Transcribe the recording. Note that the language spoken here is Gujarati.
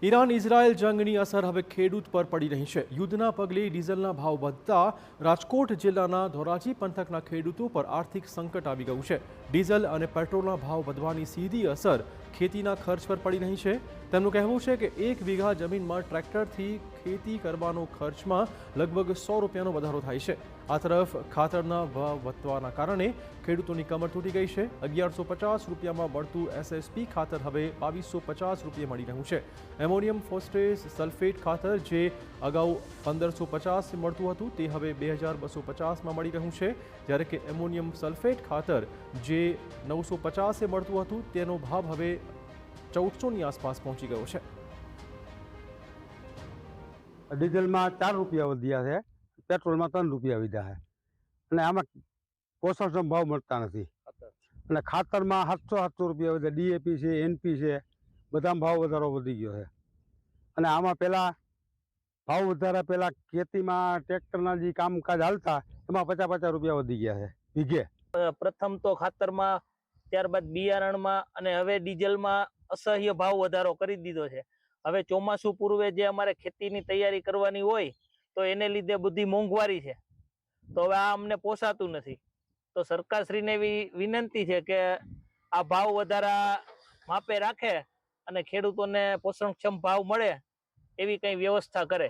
ઈરાન ઇઝરાયલ જંગની અસર હવે ખેડૂત પર પડી રહી છે। યુદ્ધના પગલે ડીઝલના ભાવ વધતા રાજકોટ જિલ્લાના ધોરાજી પંથકના ખેડૂતો પર આર્થિક સંકટ આવી ગયું છે। ડીઝલ અને પેટ્રોલના ભાવ વધવાની સીધી અસર ખેતીના ખર્ચ પર પડી રહી છે। તેમનું કહેવું છે કે 1 વીઘા જમીનમાં ટ્રેક્ટરથી ખેતી કરવાનો ખર્ચમાં લગભગ 100 રૂપિયાનો વધારો થાય છે। આ તરફ ખાતરના ભાવ વધવાના કારણે ખેડૂતોની કમર તૂટી ગઈ છે। 1150 રૂપિયામાં મળતું એસએસપી ખાતર હવે 2250 રૂપિયા મળી રહ્યું છે। એમોનિયમ ફોસ્ફેટ સલ્ફેટ ખાતર જે અગાઉ 1550 મળતું હતું તે હવે 2250માં મળી રહ્યું છે, જ્યારે કે એમોનિયમ સલ્ફેટ ખાતર જે 950 મળતું હતું તેનો ભાવ હવે 1400ની આસપાસ પહોંચી ગયો છે। ડીઝલમાં 4 રૂપિયા વધ્યા છે, પેટ્રોલમાં 3 રૂપિયા વધ્યા છે અને આમાં પોષણક્ષમ ભાવ મળતા નથી અને ખાતરમાં 700 રૂપિયા વધ્યા। ડીએપી છે, એનપી છે, બધામાં ભાવ વધારો વધી ગયો છે અને આમાં પહેલાં ભાવ વધારા પહેલાં ખેતીમાં ટ્રેક્ટરના જે કામકાજ હાલતા એમાં 50 રૂપિયા વધી ગયા છે વીઘે। પ્રથમ તો ખાતરમાં, ત્યારબાદ બિયારણમાં અને હવે ડીઝલમાં અસહ્ય ભાવ વધારો કરી દીધો છે। હવે ચોમાસું પૂર્વે જે અમારે ખેતીની તૈયારી કરવાની હોય તો એને લીધે બધી મોંઘવારી છે, તો હવે આ અમને પોસાતું નથી। તો સરકારશ્રીને એવી વિનંતી છે કે આ ભાવ વધારા માપે રાખે અને ખેડૂતોને પોષણક્ષમ ભાવ મળે એવી કંઈ વ્યવસ્થા કરે।